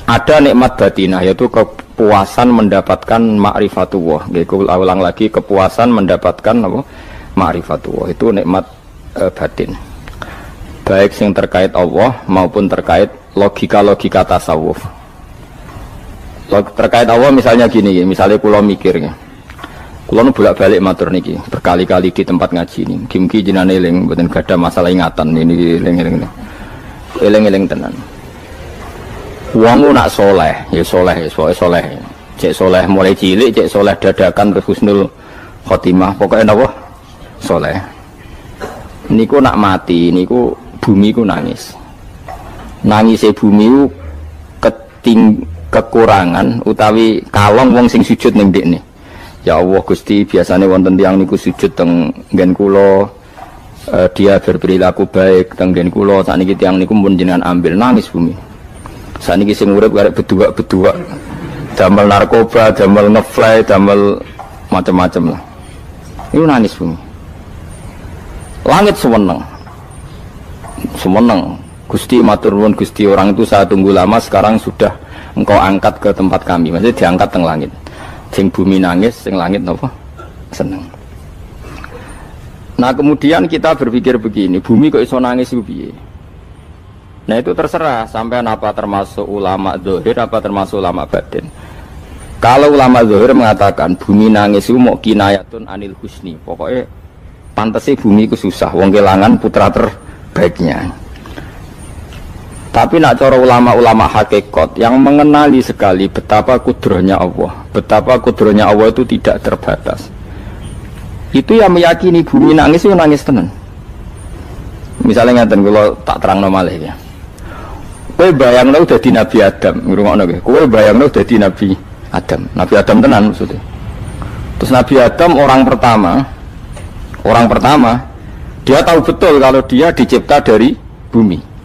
Ada nikmat batinah, yaitu kepuasan mendapatkan ma'rifatullah. Yaitu ulang lagi, kepuasan mendapatkan apa? Ma'rifatullah. Itu nikmat batin. Baik yang terkait Allah maupun terkait logika-logika tasawuf. Terkait Allah misalnya gini, misalnya kula mikirnya. Kula nu bolak-balik matur niki, berkali-kali di tempat ngaji ini. Mugi-mugi jenengan eling, mboten gadah masalah ingatan ini eling-eling. Eling-eling tenan. Wong nak soleh, ya soleh, soleh. Cek soleh mulai cilik, cek soleh dadakan terus husnul khotimah. Pokoknya napa? Soleh. Niku nak mati, niku bumi ku nangis. Nangise bumi ku kekurangan utawi kalong wong sing sujud ning ndekne. Ya Allah Gusti, biasanya wonten tiyang niku sujud teng nggen kula, dia berperilaku baik teng nggen kula, sakniki tiyang niku pun jenengan ambil, nangis bumi. Sakniki sing urip karek bedua-bedua, damel narkoba, damel ngefly, damel macam-macam lah. Itu nangis bumi. Langit semeneng. Semeneng. Gusti matur nuwun Gusti, orang itu saya tunggu lama, sekarang sudah engkau angkat ke tempat kami. Maksudnya diangkat teng langit. Sing bumi nangis, sing langit napa? Seneng. Nah, kemudian kita berpikir begini, bumi kok iso nangis piye? Nah, itu terserah sampean apa termasuk ulama zahir apa termasuk ulama batin. Kalau ulama zahir mengatakan bumi nangis itu mau kinayatun anil husni. Pokoknya pantasnya bumi itu susah, wong kelangan putra terbaiknya. Tapi nak cara ulama-ulama hakikat yang mengenali sekali betapa kudrohnya Allah, betapa kudrohnya Allah itu tidak terbatas. Itu yang meyakini bumi nangis itu nangis tenan. Misalnya ngaten kula tak terangno malih ya. Kowe bayangno dadi Nabi Adam, ngrungokno kowe. Kowe bayangno dadi Nabi Adam. Nabi Adam tenan maksudnya. Terus Nabi Adam orang pertama, dia tahu betul kalau dia dicipta dari bumi.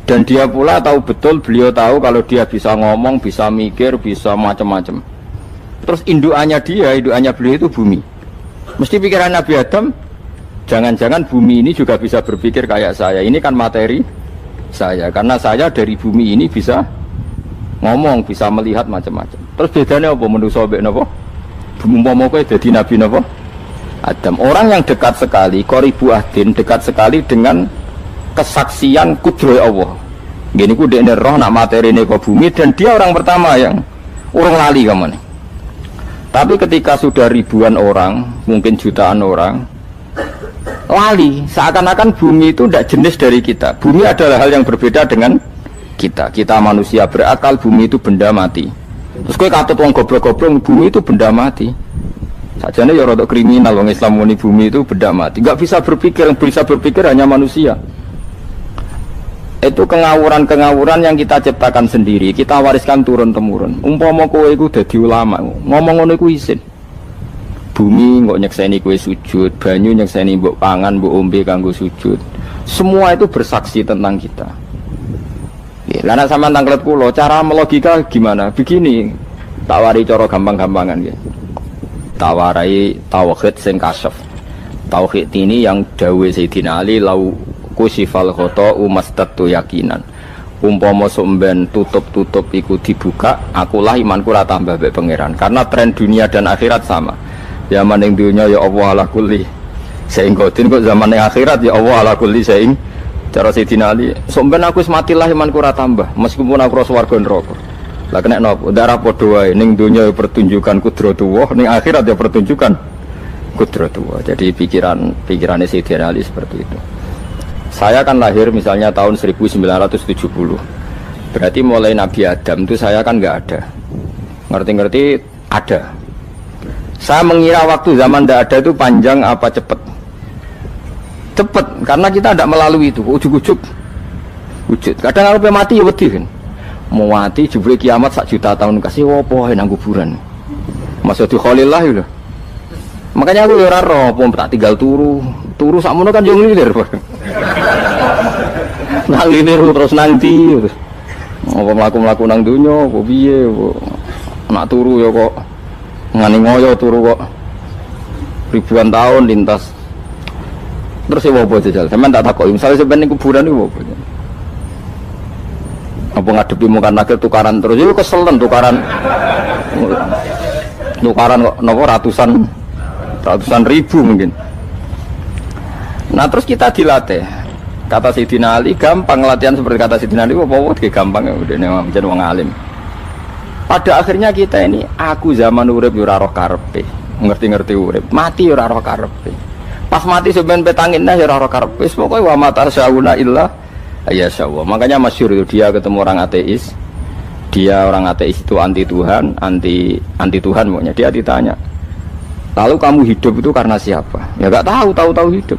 Dan dia pula tahu betul, beliau tahu kalau dia bisa ngomong, bisa mikir, bisa macam-macam. Terus indukannya beliau itu bumi. Mesti pikiran Nabi Adam, jangan-jangan bumi ini juga bisa berpikir kayak saya. Ini kan materi saya, karena saya dari bumi ini bisa ngomong, bisa melihat macam-macam. Terus bedanya apa manusa mbek napa? Umpama kowe dadi nabi napa? Adam. Orang yang dekat sekali, qoribu ahdin, dekat sekali dengan kesaksian kudroh Allah. Gini ku dekne roh nak materine ke bumi, dan dia orang pertama yang urung lali kamane. Tapi ketika sudah ribuan orang, mungkin jutaan orang lali, seakan-akan bumi itu tidak jenis dari kita. Bumi adalah hal yang berbeda dengan kita. Kita manusia berakal, bumi itu benda mati. Terus kowe katut wong goblok-goblok, bumi itu benda mati. Sajane ya rada kriminal wong Islam muni bumi itu benda mati. Enggak bisa berpikir, yang bisa berpikir hanya manusia. Itu kengawuran-kengawuran yang kita ciptakan sendiri, kita wariskan turun-temurun. Umpama kowe iku dadi ulama, ngomong ngono iku isin. Bumi kok nyekseni kowe sujud, banyu nyekseni mbok pangan, mbok ombe kanggo sujud. Semua itu bersaksi tentang kita. Lah nek sampean tanglet kula, cara melogika gimana? Begini, tak wari cara gampang-gampangan nggih. Tawarai tauhid sing kasyaf. Tauhid ini yang dawuh Sayyidina Ali lau kusifal khota'u mastatu yakinan. Umpama somben tutup-tutup iku dibuka, akulah imanku ora tambah mbek pangeran. Karena tren dunia dan akhirat sama. Zaman ning dunia ya Allah ala kulli saing kodin, kok zaman ning akhirat ya Allah ala kulli saing. Cara Sayyidina Ali, somben aku wis matilah imanku ora tambah, meskipun aku ora swarga neraka. Lah kena napa? Darah padha wae, ning dunia ya pertunjukan kudratullah, ning akhirat ya pertunjukan kudratullah. Jadi pikirannya Sayyidina Ali seperti itu. Saya kan lahir misalnya tahun 1970. Berarti mulai Nabi Adam itu saya kan nggak ada. Ngerti-ngerti ada. Saya mengira waktu zaman tidak ada itu panjang apa cepat? Cepat, karena kita tidak melalui itu. Ujuk-ujuk. Wujud. Kadang kalau mati ya wedi kan. Mau mati jebule kiamat 1 juta tahun kasih apa nang kuburan. Masuk di Khalillah itu. Makanya aku ora roh, tak tinggal turu sakmono kan yo nglilir. Nang nglilir terus nanti terus. Apa mlaku-mlaku nang donya apa piye nak turu ya kok ngani ngoyo turu kok ribuan tahun lintas. Terus ya apa jajal? Sampeyan tak takoki, misale sampeyan ning kuburan iku apa? Apa ngadepi mungkar nakir tukaran terus itu keselen tukaran kok nopo ratusan ribu mungkin. Nah terus kita dilatih. Kata Sayyidina Ali gampang latihan seperti kata Sayyidina Ali apa gampang ya udah menjadi wong alim. Pada akhirnya kita ini aku zaman urip yo ora roh karepe, ngerti-ngerti urip, mati yo ora roh karepe. Pas mati sebenarnya petangin nah yo ora roh karepe, pokoke wa mata sauna illa ya syawah. Makanya masyhur itu dia ketemu orang ateis. Dia orang ateis itu anti Tuhan, anti Tuhan pokoknya. Dia ditanya, lalu kamu hidup itu karena siapa? Ya gak tahu hidup.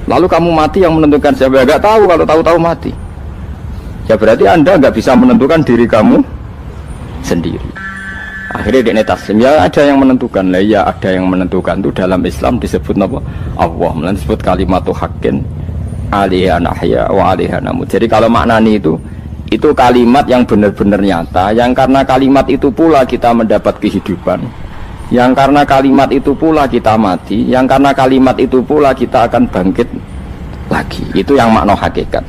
Lalu kamu mati yang menentukan siapa? Ya gak tahu, kalau tahu mati. Ya berarti Anda gak bisa menentukan diri kamu sendiri. Akhirnya dia taslim, ya ada yang menentukan. Lah ya ada yang menentukan itu dalam Islam disebut apa? Allah, disebut kalimatu haqqin alaiha nahya wa alaiha namut. Jadi kalau maknani itu kalimat yang benar-benar nyata, yang karena kalimat itu pula kita mendapat kehidupan, yang karena kalimat itu pula kita mati, yang karena kalimat itu pula kita akan bangkit lagi. Itu yang makna hakikat.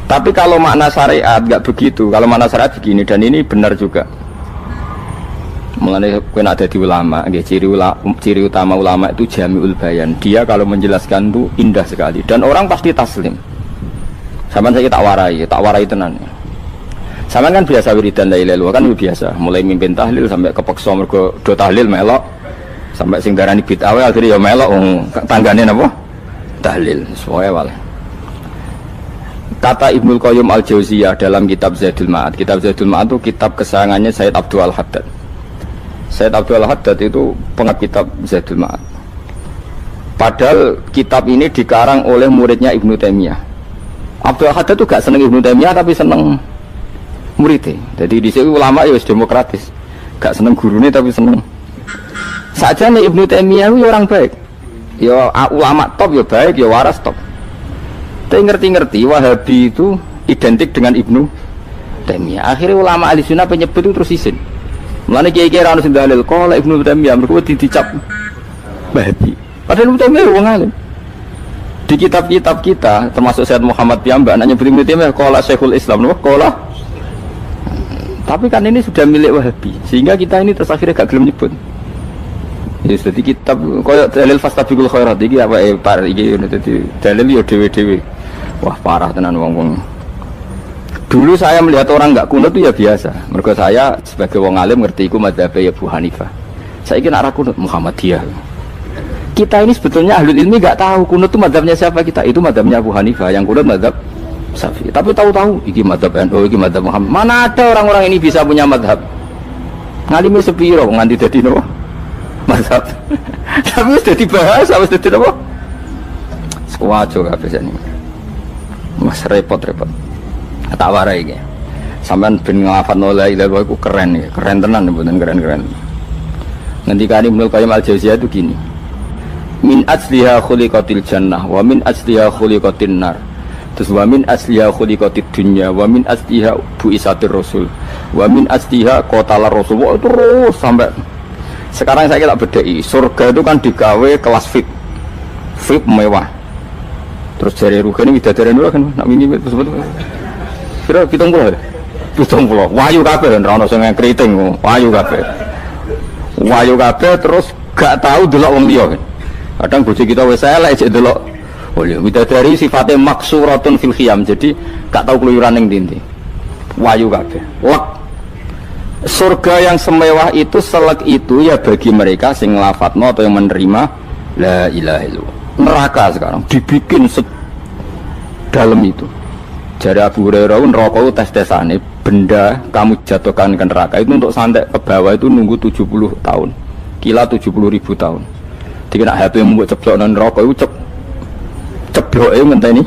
Tapi kalau makna syariat nggak begitu. Kalau makna syariat begini, dan ini benar juga. Mengenai kena ada di ulama, ciri utama ulama itu jami'ul bayan. Dia kalau menjelaskan itu indah sekali dan orang pasti taslim. Sama saya tak warai tenan. Sama kan biasa wiridan la ilaha illallah kan biasa, mulai mimpin tahlil sampai kepeksa mergo do tahlil melok, sampai sing darani bid'ah akhirnya ya melok tanggane napa? Tahlil. Semuanya wale. Kata Ibnu Qayyim Al-Jauziyah dalam kitab Zadul Ma'ad. Kitab Zadul Ma'ad itu kitab kesayangannya Sayyid Abdul Al-Haddad. Sayyid Abdul Al-Haddad itu pengarang kitab Zadul Ma'ad. Padahal kitab ini dikarang oleh muridnya Ibnu Taimiyah. Abdul Al-Haddad itu gak seneng Ibnu Taimiyah tapi seneng muridnya. Jadi di sini ulama ya demokratis. Gak seneng gurunya tapi seneng. Saja nih Ibnu Taimiyah itu orang baik. Ya ulama top ya baik, ya waras top. Tapi ngerti-ngerti Wahabi itu identik dengan Ibnu Taimiyah. Akhirnya ulama ahli sunnah penyebut itu terus isin. Mulane kiai-kiai ra ono sing dalil kok Ibnu Taimiyah mergo dicap Wahabi. Padahal Ibnu Taimiyah wong alim. Di kitab-kitab kita termasuk Syekh Muhammad piyambak nanya Ibnu Taimiyah qala Syekhul Islam lho qala. Tapi kan ini sudah milik Wahabi sehingga kita ini terus akhirnya gak gelem nyebut. Ya jadi kitab koyo dalil fastabiqul khairat iki apa par iki dadi dalil yo dhewe-dhewe. Wah parah tenan wong-wong. Dulu saya melihat orang enggak kunut itu ya biasa. Mergo saya sebagai wong alim ngerti iku madzhab Abu Hanifah. Saiki nek ra kunut Muhammadiyah. Kita ini sebetulnya ahlul ilmi enggak tahu kunut itu madzhabnya siapa kita. Itu madzhabnya Abu Hanifah, yang kunut madzhab Syafi'i. Tapi tahu-tahu iki madzhab NU, iki madzhab Muhammad. Mana ada orang-orang ini bisa punya madzhab? Ngalime sepiro nganti dadi napa? Madzhab. Tapi wis dadi bahasa, wis dadi napa? Sekuajo kabeh jane. Mas repot-repot. Tak warai iki. Sampeyan ben nglafadzno la ilaha illallah iku keren ya, keren tenan mboten keren-keren. Ngendikane Ibnu Qayyim Al-Jauziyah itu gini. Min asliha khuliqatil jannah wa min asliha khuliqatin nar. Terus wa min asliha khuliqatid dunya wa min asliha bu'isatir rasul wa min asliha qatalar rasul. Oh, terus sampai sekarang saya tak bedai. Surga itu kan digawe kelas VIP mewah. Terus dari Rugen widadari dulu kan nak mini tersebut. Kira 70. 70. Wahyu kabeh ora ono sing keriting, wahyu kabeh. Wahyu kabeh terus gak tahu delok wong liya kan. Kadang bojo kita wis elek cek delok. Oh iya, widadari sifatnya maksuratun fil khiyam. Jadi gak tahu keluyuran ning ndi. Wahyu kabeh. Lek surga yang semewah itu selek itu ya bagi mereka sing nglafatno atau yang menerima la ilaha illallah. Neraka sekarang dibikin dalam itu. Jadi Abu Hurairah neraka itu tes-tesane benda kamu jatuhkan ke neraka itu untuk santai ke bawah itu nunggu 70 tahun. Kila 70.000 tahun. Dikira HP yang membuat ceblok neraka itu ceblok itu ngenteni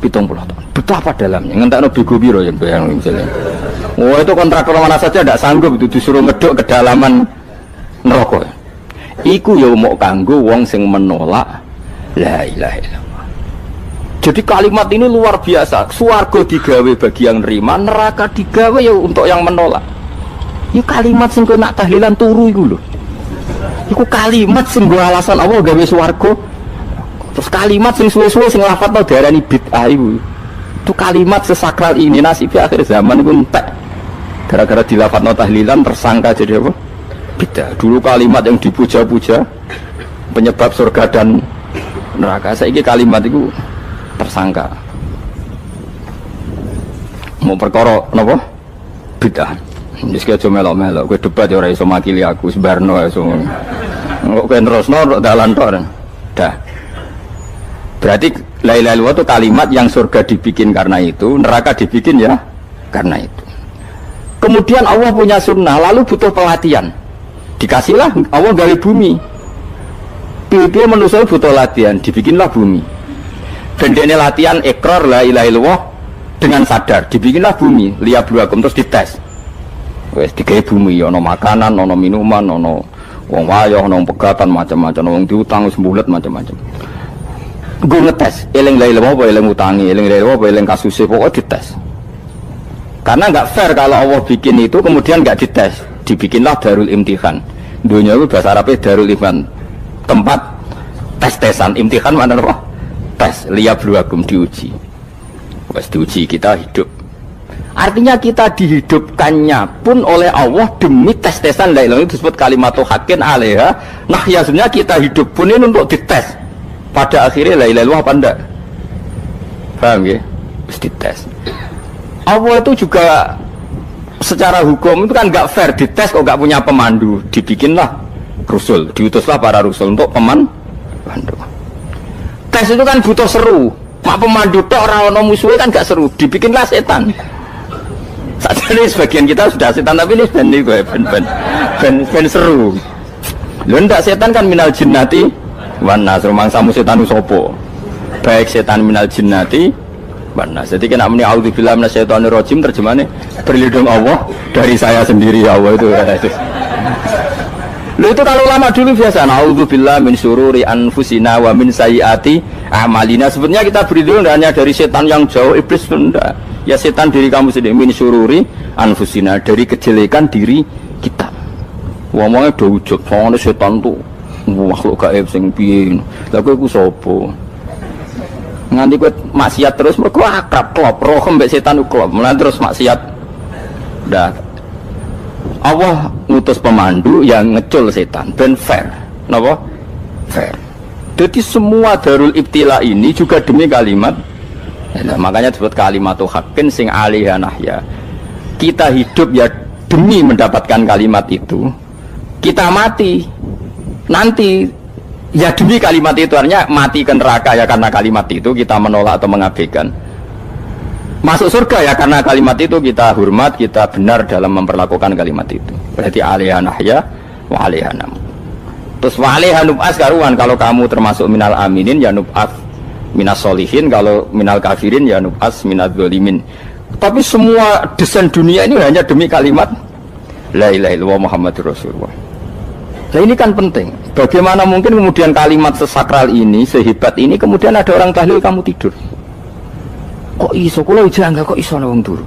70 tahun. Betapa dalamnya ngentekno bego piro ya bayang misalnya. Oh itu kontraktor mana saja tidak sanggup itu disuruh ngedok kedalaman neraka. Iku ya mau kanggo wong sing menolak la ilaha illallah. Jadi kalimat ini luar biasa. Swarga digawe bagi yang nerima, neraka digawe ya untuk yang menolak. Ini kalimat sing kok nak tahlilan turu iku lho. Iku kalimat sing go alasan apa gawe swarga. Terus kalimat sing suwe-suwe sing lafadzno diarani bid'ah iku. Itu kalimat sesakral ini nasibnya akhir zaman itu entek. Gara-gara dilafadzno tahlilan tersangka jadi apa? Bidah. Dulu kalimat yang dipuja-puja penyebab surga dan neraka. Saiki kalimat itu tersangka. Mau perkara napa? Bidah. Wis aja melok-melok, kowe debat ya ora iso makili aku sebarno iso. Kok kowe terusno dalan tok. Dah. Berarti la ilaha illallah itu kalimat yang surga dibikin karena itu, neraka dibikin ya karena itu. Kemudian Allah punya sunnah, lalu butuh pelatihan. Dikasihlah Allah gawe bumi. Dia manusia butuh latihan, dibikinlah bumi. Dan dia latihan ikrar la ilaha illallah dengan sadar, dibikinlah bumi, liyabluwakum terus dites. Wes digawe bumi, ono makanan, ono minuman, ono wong wayah, ono pegatan macam-macam, wong diutang wis mbulet macam-macam. Gue ngetes, eling la ilaha apa eling utangi, eling la ilaha apa eling kasuse, pokoknya dites. Karena nggak fair kalau Allah bikin itu kemudian nggak dites, dibikinlah darul imtihan. Dunia itu bahasa Arabnya darul imtihan, tempat tes-tesan. Imtihan mana apa? Tes, liyabluwakum, diuji. Wes diuji kita hidup. Artinya kita dihidupkannya pun oleh Allah demi tes-tesan la ilaha itu disebut kalimatul haqqin alaiha. Nah ya sebenarnya kita hidup pun ini untuk dites. Pada akhirnya la ilaha illallah apa enggak? Paham ya? Terus dites. Allah itu juga secara hukum itu kan enggak fair, dites kok enggak punya pemandu. Dibikinlah rasul, diutuslah para rasul untuk pemandu. Tes itu kan butuh seru. Mak pemandu tok ora ono musuhe kan enggak seru, dibikinlah setan. Saat ini sebagian kita sudah setan tapi ini ben seru. Lho ndak setan kan minal jinnati wan nas, rumangsamu setan usopo. Baik setan minal jinnati wan nas. Jadi kena muni auzubillahi minasyaitonir rajim terjemahnya berlindung Allah dari saya sendiri ya Allah itu. Lho itu kalau lama dulu biasa auzubillahi min syururi anfusina wa min sayyiati amalina. Sebenarnya kita berlindung hanya dari setan yang jauh, iblis pun enggak. Ya setan diri kamu sendiri, min syururi anfusina, dari kejelekan diri kita. Ngomongnya udah ujub, soalnya setan tuh makhluk gaib sing piye. Lah kowe iku sapa? Nganti kowe maksiat terus mergo akrab klop, roh mbek setan klop. Mulane terus maksiat. Dah. Allah ngutus pemandu yang ngecul setan ben fair. Napa? Fair. Jadi semua darul ibtila ini juga demi kalimat. Nah, makanya disebut kalimatul haqqin sing alaiha nahya. Kita hidup ya demi mendapatkan kalimat itu. Kita mati nanti ya demi kalimat itu, artinya mati ke neraka ya karena kalimat itu kita menolak atau mengabaikan. Masuk surga ya karena kalimat itu kita hormat, kita benar dalam memperlakukan kalimat itu. Berarti alaiha nahya wa alaiha nam. Terus wa alaiha nub'as karuan, kalau kamu termasuk minal aminin ya nub'as minas solihin, kalau minal kafirin ya nub'as minal zalimin. Tapi semua desain dunia ini hanya demi kalimat la ilaha illallah Muhammadur Rasulullah. Nah ini kan penting. Bagaimana mungkin kemudian kalimat sesakral ini, sehebat ini, kemudian ada orang tahlil kamu tidur? Kok iso? Kalau jangga kok iso wong turu?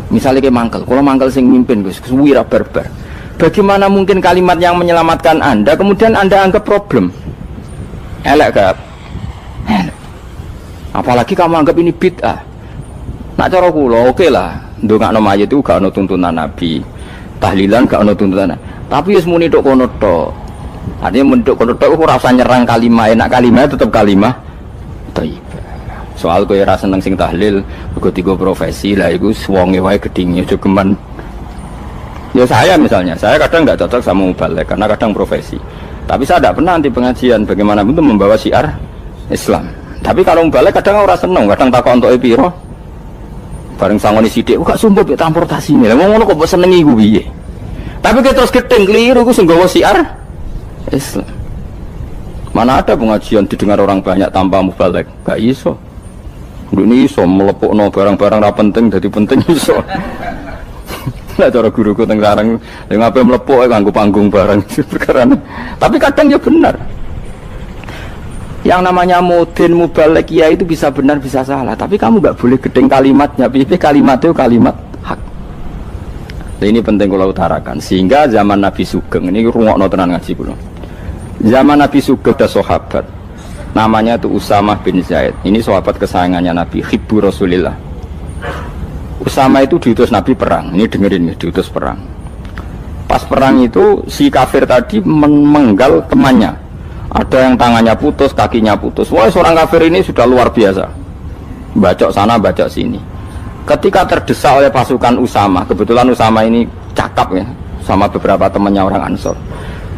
Misalnya kayak mangkel, kalau mangkel sing mimpin Gus, wira barbar. Bagaimana mungkin kalimat yang menyelamatkan Anda kemudian Anda anggap problem? Elek gak? Apalagi kamu anggap ini bid'ah. Nak cara kula oke lah, ndongakno mayit itu gak ono tuntunan Nabi. Tahlilan gak ono tuntunan. Tapi wis muni tok kono tok. Artinya menduk kono tok ora usah nyerang kalimah, enak kalimah tetap kalimah thayyibah. Soal kowe ora seneng sing tahlil, mergo tiga profesi lah iku wonge wae gedhinge aja geman. Ya saya misalnya, saya kadang nggak cocok sama mubalek karena kadang profesi. Tapi saya tidak pernah anti pengajian, bagaimana itu membawa syiar Islam. Tapi kalau mubalek kadang orang seneng, kadang takut untuk epiro. Bareng sangoni sidik, kok sumpah be transportasi ini. Lah ngono kok mbok senengi ku piye? Tapi kita terus gedeng keliru ku sing nggawa syiar Islam. Mana ada pengajian didengar orang banyak tanpa mubalek? Gak iso. Ini iso melepukno barang-barang ra penting dadi penting iso. Lah cara guruku teng sareng lha ngapain melepuk nganggo panggung barang perkara. Tapi kadang ya benar. Yang namanya mudin mubalek ya itu bisa benar bisa salah, tapi kamu nggak boleh gedeng kalimatnya. Pilih kalimat itu kalimat hak. Nah, ini penting kalau utarakan. Sehingga zaman Nabi Sugeng ini rungokno tenan ngaji kula. Zaman Nabi Sugeng ada sahabat. Namanya tuh Usamah bin Zaid. Ini sahabat kesayangannya Nabi, hibbu Rasulillah. Usamah itu diutus Nabi perang. Ini dengerin ya, diutus perang. Pas perang itu si kafir tadi menggal temannya. Ada yang tangannya putus, kakinya putus. Wah, seorang kafir ini sudah luar biasa. Bacok sana, bacok sini. Ketika terdesak oleh pasukan Usamah, kebetulan Usamah ini cakap ya, sama beberapa temannya orang Ansor.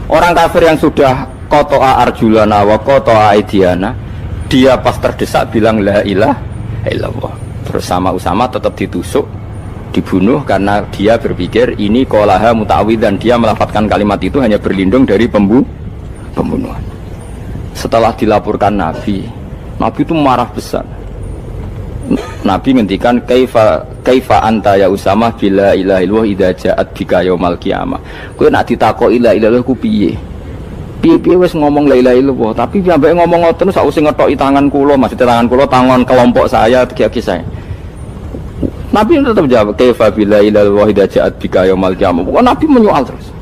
Orang kafir yang sudah Koto'a arjulana wa koto'a aidiana, dia pas terdesak bilang la ilaha illallah. Terus sama Usamah tetap ditusuk, dibunuh karena dia berpikir ini qolaha muta'awid, dan dia melafadzkan kalimat itu hanya berlindung dari pembunuhan. Setelah dilaporkan Nabi itu marah besar. Nabi ngendikan kaifa anta ya Usamah bila ilaha illallah idza ja'at bika yaumal qiyamah. Kowe nak ditakoki la ilaha illallah ku piye? Piye wis ngomong la ilaha illallah, tapi sampai ngomong ngoten sausé ngetoki tangan kula, maksudnya tangan kula tangan kelompok saya, kaki saya. Nabi tetap jawab kaifa bila ilaha illallah idza ja'at bika yaumal qiyamah. Nabi menyoal terus.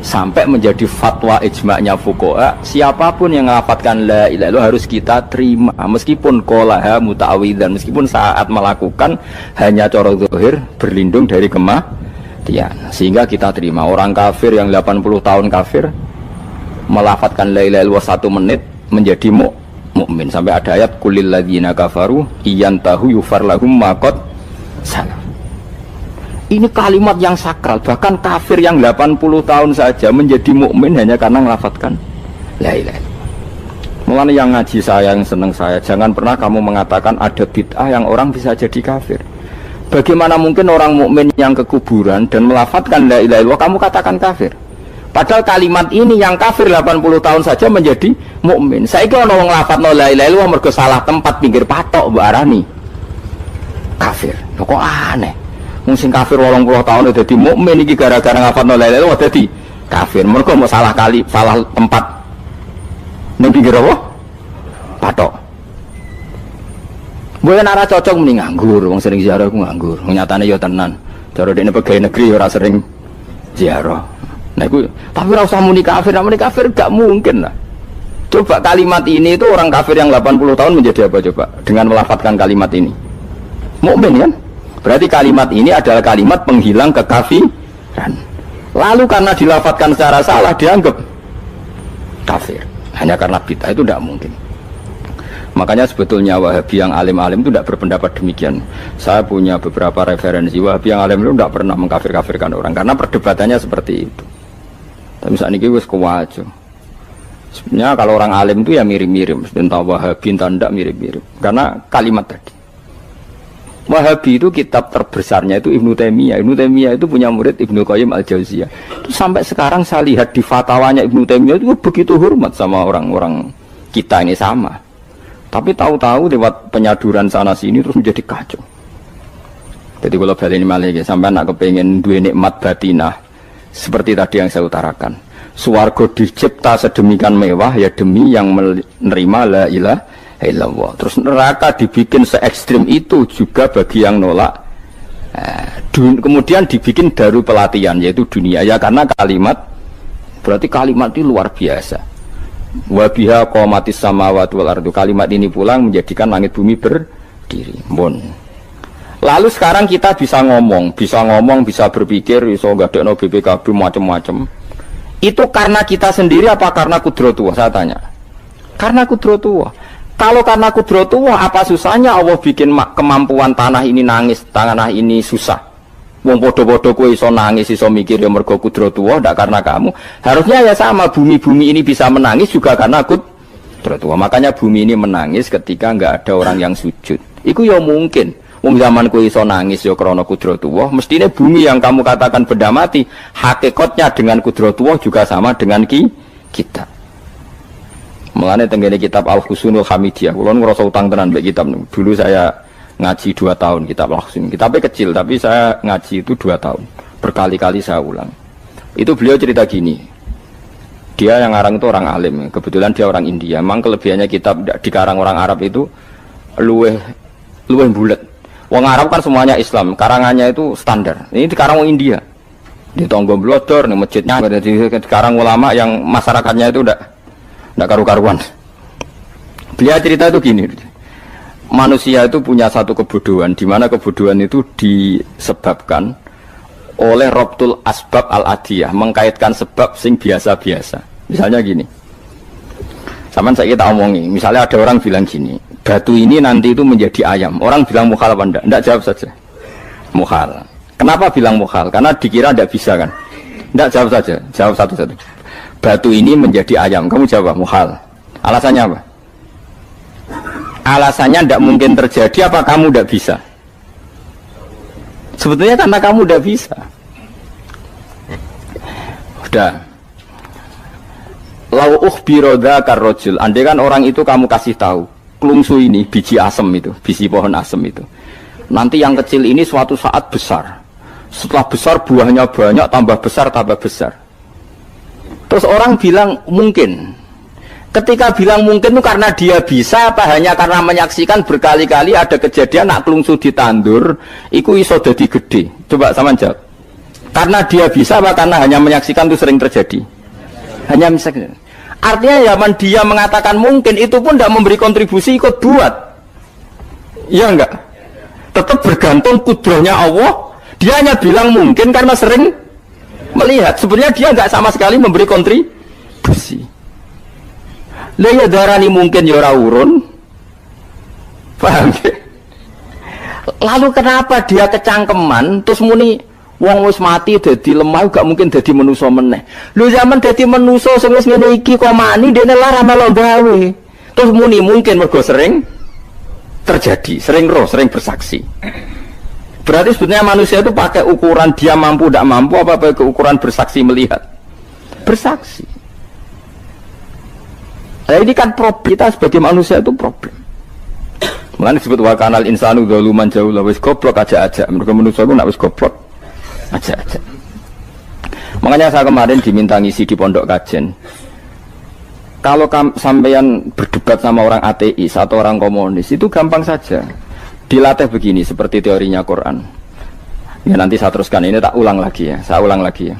Sampai menjadi fatwa ijma'nya fuqaha, siapapun yang melafadzkan la ilaha illallah harus kita terima meskipun qolaha muta'awidzan, meskipun saat melakukan hanya cara zahir berlindung dari kematian, sehingga kita terima. Orang kafir yang 80 tahun kafir melafadzkan la ilaha illallah 1 menit menjadi mukmin. Sampai ada ayat kulil ladzina kafaru iyantahu yufar lahum ma qad salaf. Ini kalimat yang sakral, bahkan kafir yang 80 tahun saja menjadi mukmin hanya karena melafadzkan la ilaha illallah. Mulanya yang ngaji saya, yang seneng saya, jangan pernah kamu mengatakan ada bid'ah yang orang bisa jadi kafir. Bagaimana mungkin orang mukmin yang ke kuburan dan melafadzkan la ilaha illallah kamu katakan kafir? Padahal kalimat ini yang kafir 80 tahun saja menjadi mukmin. Saiki ana wong nglafadzno la ilaha illallah mergo salah tempat pinggir patok mbok arani kafir. Kok aneh. Wong sing kafir 80 tahun dadi mukmin iki gara-gara nglafadzno la ilaha illallah dadi kafir. Mergo mau salah tempat ning pinggir apa? Patok. Mbok ora cocok muni nganggur, wong sering ziarah ku nganggur. Nyatane ya tenan. Cara dekne pegawai negeri ora sering ziarah. Nah, tapi ora usah muni kafir gak mungkin lah. Coba kalimat ini itu orang kafir yang 80 tahun menjadi apa coba? Dengan melafadzkan kalimat ini. Mukmin kan? Berarti kalimat ini adalah kalimat penghilang kekafiran. Lalu karena dilafadzkan secara salah dianggap kafir. Hanya karena bid'ah itu tidak mungkin. Makanya sebetulnya Wahabi yang alim-alim itu tidak berpendapat demikian. Saya punya beberapa referensi Wahabi yang alim itu tidak pernah mengkafir-kafirkan orang karena perdebatannya seperti itu. Tapi saat ini wis kuwajo. Sebenarnya kalau orang alim itu ya mirip-mirip, entah Wahabi entah tidak mirip-mirip. Karena kalimat tadi. Wahabi itu kitab terbesarnya itu Ibnu Taimiyah. Ibnu Taimiyah itu punya murid Ibnu Qayyim Al-Jauziyah. Itu sampai sekarang saya lihat di fatwanya Ibnu Taimiyah itu begitu hormat sama orang-orang kita ini sama. Tapi tahu-tahu lewat penyaduran sana sini terus menjadi kacau. Jadi kalau balik ini malah sampai nak kepengen dua nikmat batinah seperti tadi yang saya utarakan. Swarga dicipta sedemikian mewah ya demi yang menerima la ilaha illallah. Terus neraka dibikin se ekstrim itu juga bagi yang nolak. Kemudian dibikin daru pelatihan yaitu dunia ya karena kalimat berarti kalimat itu luar biasa. Wa biha qamatis samawati wal ardu. Kalimat ini pulang menjadikan langit bumi berdiri. Bon. Lalu sekarang kita bisa ngomong, bisa berpikir, bisa ngadekno BPKB macam-macam. Itu karena kita sendiri apa karena kudratullah? Saya tanya. Karena kudratullah. Kalau karena kudratullah, apa susahnya Allah bikin kemampuan tanah ini nangis, tanah ini susah. Wong podo-podo kowe iso nangis, iso mikir ya mergo kudratullah, ndak karena kamu. Harusnya ya sama, bumi-bumi ini bisa menangis juga karena kudratullah. Makanya bumi ini menangis ketika enggak ada orang yang sujud. Iku ya mungkin. Wong zaman kowe iso nangis ya krana kudratullah, mestine bumi yang kamu katakan benda mati, hakikatnya dengan kudratullah juga sama dengan kita. Mulane tenggene kitab Al-Husunul Hamidiyah, kula ngrasa utang tenan mbek kitab. Dulu saya ngaji 2 tahun kitab Al-Husun. Kitabnya kecil tapi saya ngaji itu 2 tahun. Berkali-kali saya ulang. Itu beliau cerita gini. Dia yang ngarang itu orang alim, kebetulan dia orang India. Memang kelebihannya kitab dikarang orang Arab itu luweh bulet. Wong Arab kan semuanya Islam, karangannya itu standar. Ini dikarang orang India. Di Tonggo Blodor, di masjidnya, dikarang ulama yang masyarakatnya itu ndak karu-karuan. Beliau cerita itu gini, manusia itu punya satu kebodohan, di mana kebodohan itu disebabkan oleh robtul asbab al-adiyah, mengkaitkan sebab sing biasa-biasa. Misalnya gini, sama saya kita omongi, misalnya ada orang bilang gini, batu ini nanti itu menjadi ayam. Orang bilang mukhal apa enggak? Enggak, jawab saja. Mukhal. Kenapa bilang mukhal? Karena dikira enggak bisa kan? Enggak, jawab saja. Jawab satu-satu. Batu ini menjadi ayam. Kamu jawab mukhal. Alasannya apa? Alasannya tidak mungkin terjadi, apa kamu tidak bisa? Sebetulnya karena kamu tidak bisa. Udah. Lau ukhbiro dzakar rajul. Andai kan orang itu kamu kasih tahu, klungsu ini biji asem itu, biji pohon asem itu. Nanti yang kecil ini suatu saat besar. Setelah besar buahnya banyak, tambah besar, tambah besar. Terus orang bilang mungkin. Ketika bilang mungkin itu karena dia bisa, apa hanya karena menyaksikan berkali-kali ada kejadian nak klungsu ditandur, iku iso dadi gede. Coba sama jawab. Karena dia bisa, apa karena hanya menyaksikan itu sering terjadi? Hanya menyaksikan. Artinya zaman dia mengatakan mungkin itu pun tidak memberi kontribusi ikut buat. Iya enggak? Tetap bergantung kudrahnya Allah. Dia hanya bilang mungkin karena sering melihat. Sebenarnya dia enggak sama sekali memberi kontribusi. Lah ya darani mungkin ya ora urun. Paham ya? Lalu kenapa dia kecangkeman terus muni wong wis mati dadi lemah gak mungkin dadi manusa meneh. Lho zaman dadi manusa sing wis ngene iki kok mani dene lara melo gawe. Terus muni mungkin mergo sering terjadi, sering roh, sering bersaksi. Berarti sebetulnya manusia itu pakai ukuran dia mampu tidak mampu apa pakai ukuran bersaksi melihat? Bersaksi. Nah, ini kan problem kita sebagai manusia itu problem. Makanya disebut wa kanal insanu zaluman jahula, wis goblok aja-aja. Mergo manusia itu nak wis goblok aja-aja. Makanya saya kemarin diminta ngisi di pondok kajen. Kalau sampeyan berdebat sama orang ateis atau orang komunis itu gampang saja. Dilatih begini seperti teorinya Quran. Ya nanti saya teruskan, ini tak ulang lagi ya. Saya ulang lagi ya.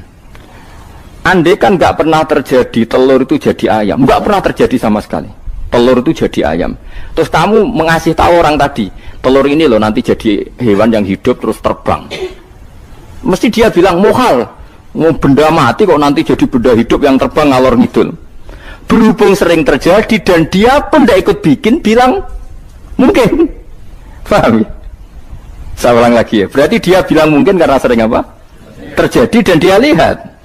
Andai kan nggak pernah terjadi telur itu jadi ayam, nggak pernah terjadi sama sekali. Telur itu jadi ayam. Terus kamu mengasih tahu orang tadi, telur ini loh nanti jadi hewan yang hidup terus terbang. Mesti dia bilang mukhal, mau benda mati kok nanti jadi benda hidup yang terbang ngalor ngidul. Berhubung sering terjadi dan dia pun tidak ikut bikin, bilang mungkin. Paham ya? Saya ulang lagi ya. Berarti dia bilang mungkin karena sering apa? Terjadi dan dia lihat.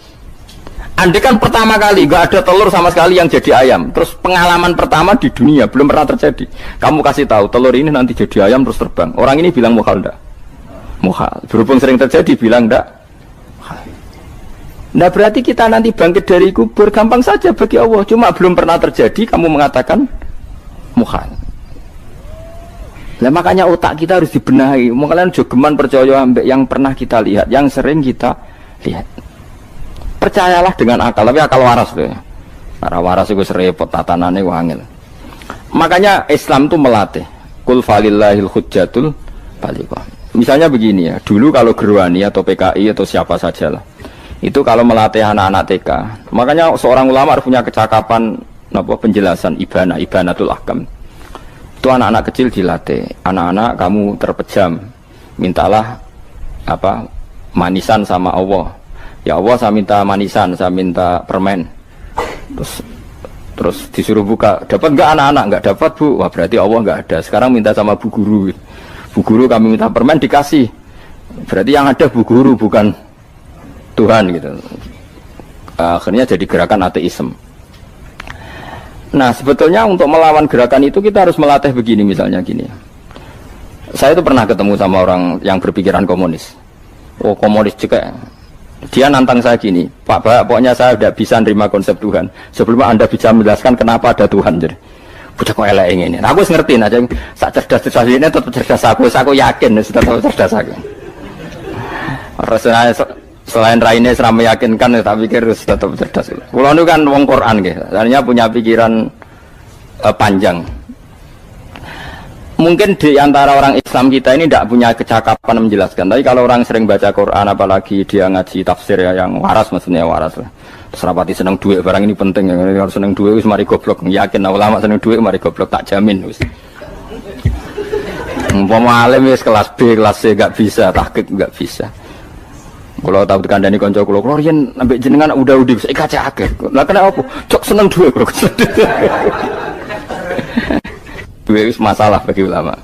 Andai kan pertama kali gak ada telur sama sekali yang jadi ayam, terus pengalaman pertama di dunia belum pernah terjadi. Kamu kasih tahu telur ini nanti jadi ayam terus terbang. Orang ini bilang mukhal enggak? Mukhal. Berhubung sering terjadi bilang enggak? Nah berarti kita nanti bangkit dari kubur gampang saja bagi Allah. Cuma belum pernah terjadi kamu mengatakan mukhal. Nah makanya otak kita harus dibenahi. Makanya jogeman percaya ambek yang pernah kita lihat, yang sering kita lihat. Percayalah dengan akal, tapi akal waras loh ya. Para waras itu serepot tatanannya wangil. Makanya Islam itu melatih. Kul falillahil hujjatul balighah. Misalnya begini ya, dulu kalau Gerwani atau PKI atau siapa sajalah, itu kalau melatih anak-anak TK, makanya seorang ulama harus punya kecakapan penjelasan ibanatul ahkam. Itu anak-anak kecil dilatih. Anak-anak kamu terpejam, mintalah manisan sama Allah. Ya Allah saya minta manisan, saya minta permen. Terus disuruh buka, dapat enggak anak-anak? Enggak dapat bu, wah berarti Allah enggak ada. Sekarang minta sama bu guru. Bu guru kami minta permen dikasih. Berarti yang ada bu guru bukan Tuhan gitu. Akhirnya jadi gerakan ateisme. Nah sebetulnya untuk melawan gerakan itu kita harus melatih begini misalnya gini. Saya itu pernah ketemu sama orang yang berpikiran komunis. Oh komunis juga. Dia nantang saya gini, Pak Bah, pokoknya saya tidak bisa menerima konsep Tuhan sebelum Anda bisa menjelaskan kenapa ada Tuhan. Jadi, bocah kok elek ini. Nah, aku ngerti aja, sak cerdas ini tetap cerdas aku yakin tetap cerdas aku. Rasanya selain raine seram meyakinkan, tapi pikir tetap cerdas. Kulo itu kan wong Quran gitu, artinya punya pikiran panjang. mungkin di antara orang Islam kita ini tidak punya kecakapan menjelaskan. Tapi kalau orang sering baca Quran, apalagi dia ngaji tafsir ya, yang waras, maksudnya waras lah. Terus rapati seneng duit, barang ini penting. Harus seneng duit, wis mari goblok. Yakin ulama seneng duit, mari goblok, tak jamin. Umpama alim wis kelas B, kelas C gak bisa, tahqiq gak bisa. Kalau tahu dikandani konco kulo riyen ambek jenengan udah bisa kaca akeh. Lah kena apa? Cok seneng duit kok. Duit wis masalah bagi ulama.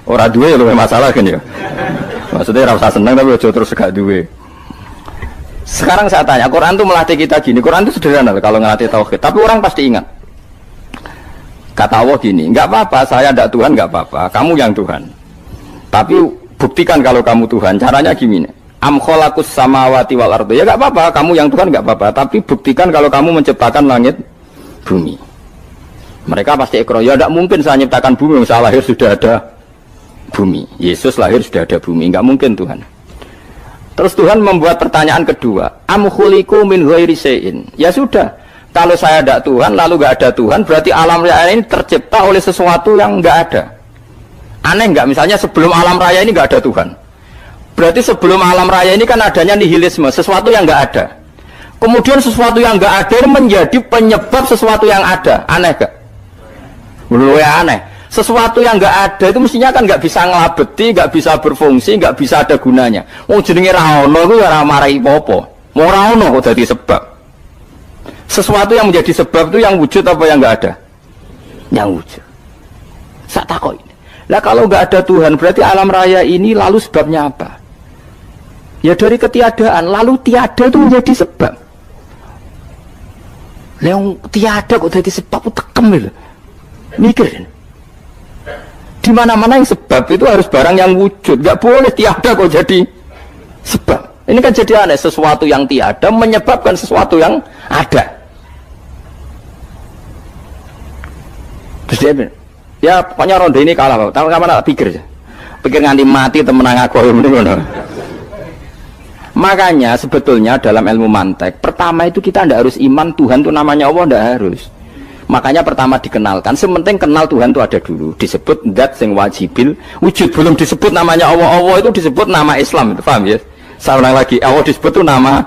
Ora duwe luwih masalah kan ya. Maksudnya ora usah seneng tapi aja terus gak duwe. Sekarang saya tanya, Quran itu melatih kita gini. Quran itu sederhana kalau ngelatih tauhid, tapi orang pasti ingat. Kata Allah gini, enggak apa-apa, saya ndak Tuhan enggak apa-apa, kamu yang Tuhan. Tapi buktikan kalau kamu Tuhan. Caranya gini. Am khalaqus samawati wal ardi. Ya enggak apa-apa, kamu yang Tuhan enggak apa-apa, tapi buktikan kalau kamu menciptakan langit bumi. Mereka pasti ikrar, ya enggak mungkin saya menciptakan bumi, saya lahir sudah ada bumi. Yesus lahir sudah ada bumi, enggak mungkin Tuhan. Terus Tuhan membuat pertanyaan kedua, am khuliqu min ghairi syai'in. Ya sudah, kalau saya tidak Tuhan lalu enggak ada Tuhan, berarti alam raya ini tercipta oleh sesuatu yang enggak ada. Aneh enggak? Misalnya sebelum alam raya ini enggak ada Tuhan. Berarti sebelum alam raya ini kan adanya nihilisme, sesuatu yang enggak ada. Kemudian sesuatu yang enggak ada menjadi penyebab sesuatu yang ada. Aneh enggak? Menurut saya aneh. Sesuatu yang enggak ada itu mestinya kan enggak bisa ngelabeti, enggak bisa berfungsi, enggak bisa ada gunanya. Wong jenenge ra ono iku ora marai apa-apa. Mau ra ono kok dadi sebab. Sesuatu yang menjadi sebab itu yang wujud apa yang enggak ada? Yang wujud. Sak takok ini. Lah kalau enggak ada Tuhan berarti alam raya ini lalu sebabnya apa? Ya dari ketiadaan, lalu tiada itu menjadi sebab. Yang tiada kok jadi sebab itu tekem lho. Mikir. Di mana-mana yang sebab itu harus barang yang wujud. Enggak boleh tiada kok jadi sebab. Ini kan jadi aneh, sesuatu yang tiada menyebabkan sesuatu yang ada. Terus dia bilang, ya pokoknya ronde ini kalah, Pak. Tahu kapan tak pikir aja. Pikir nganti mati temenang aku ngono. Makanya sebetulnya dalam ilmu mantek, pertama itu kita tidak harus iman Tuhan itu namanya Allah, tidak harus. Makanya pertama dikenalkan, sementing kenal Tuhan itu ada dulu. Disebut zat sing wajibil wujud, belum disebut namanya Allah. Allah itu disebut nama Islam, itu paham ya? Saya ulang lagi, Allah disebut itu nama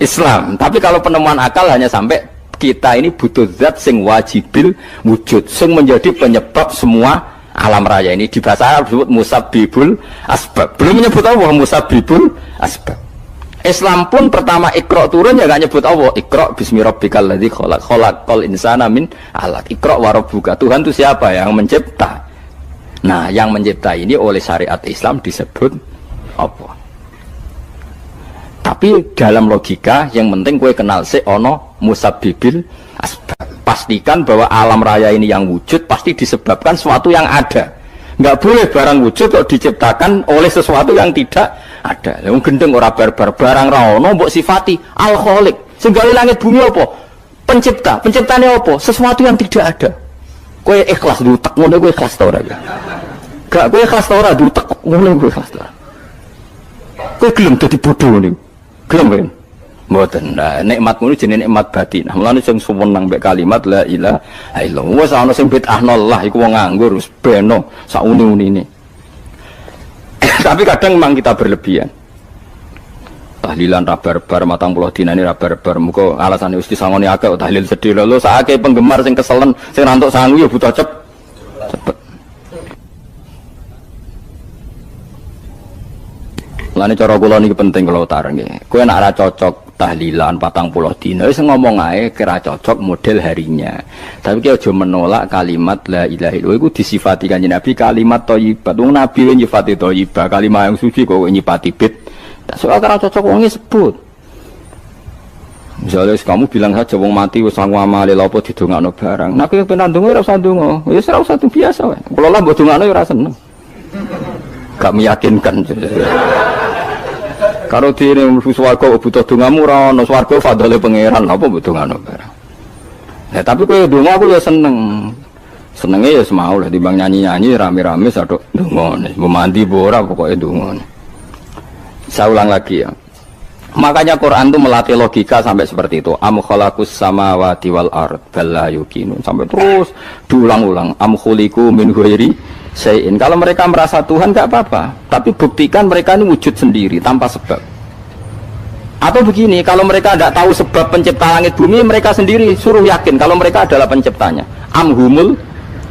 Islam. Tapi kalau penemuan akal hanya sampai kita ini butuh zat sing wajibil wujud, sing menjadi penyebab semua alam raya ini. Di bahasa Arab disebut musabbibul asbab. Belum menyebut Allah musabbibul asbab. Islam pun pertama Iqra turun ya gak nyebut Allah. Iqra bismi rabbikal ladzi khalaq, khalaqal insana min 'alaq. Iqra wa rabbuka. Tuhan itu siapa? Yang mencipta. Nah, yang mencipta ini oleh syariat Islam disebut apa? Tapi dalam logika yang penting kowe kenal sik ana musabbibil asbab. Pastikan bahwa alam raya ini yang wujud pasti disebabkan sesuatu yang ada. Enggak boleh barang wujud kok diciptakan oleh sesuatu yang tidak ada. Yang gendeng ora barbar barang ra ono mbok sifati al khaliq. Sing gawe langit bumi apa? Pencipta. Penciptane apa? Sesuatu yang tidak ada. Kowe ikhlas dutek ngono kowe ikhlas ta ora ya? Gak kowe ikhlas ta ora dutek ngono kowe ikhlas ta. Kowe gelem dadi bodho niku. Gelem kan? Mboten. Nah, nikmat ngono jenenge nikmat batin. Mulane sing suwenang mbek kalimat la ilaha illallah. Wes ana sing bid'ahnallah iku wong nganggur wis beno sak uni-unine. Tapi kadang memang kita berlebihan. Tahlilan rabar-bar matang puluh dina ini rabar-bar. Muga alasane wis disangoni akeh tahlil sedih lho. Sakake penggemar sing keselen sing rantuk sangu ya butuh cepet. Lane cara kula niki penting kula utara nggih. Kowe nek ora cocok tahlilan 40 dina wis ngomong ae kira cocok model harinya. Tapi ki aja menolak kalimat la ilaha illallah iku disifati Kanjeng Nabi kalimat thayyibat. Wong Nabi nyifati thayyibah, kalimat yang suci kok nyifati bid. Tak soal kira cocok wong sebut. Misalnya kamu bilang saja wong mati wis sangu amale lha apa didongakno barang. Nek kowe pengen ndonga ora usah ndonga. Wis ora usah biasa wae. Kula lah mbok dongakno ya ora seneng. Gak meyakinkan. Karo dene mlebu swarga butuh dongamu ora ono swarga fadhole pangeran apa mbok dongano barang. Nah, tapi kowe donga aku ya seneng. Senenge ya semau lah timbang nyanyi-nyanyi rame-rame sadok ndongane. Mbok mandi mbok ora pokoke ndongane. Saya ulang lagi ya. Makanya Quran itu melatih logika sampai seperti itu. Am khalaqus samawati wal ard bal la yuqinun sampai terus diulang-ulang. Am khuliqu min ghairi syai'in. Kalau mereka merasa Tuhan nggak apa-apa, tapi buktikan mereka ini wujud sendiri tanpa sebab. Atau begini, kalau mereka tidak tahu sebab pencipta langit bumi, mereka sendiri suruh yakin kalau mereka adalah penciptanya. Amhumul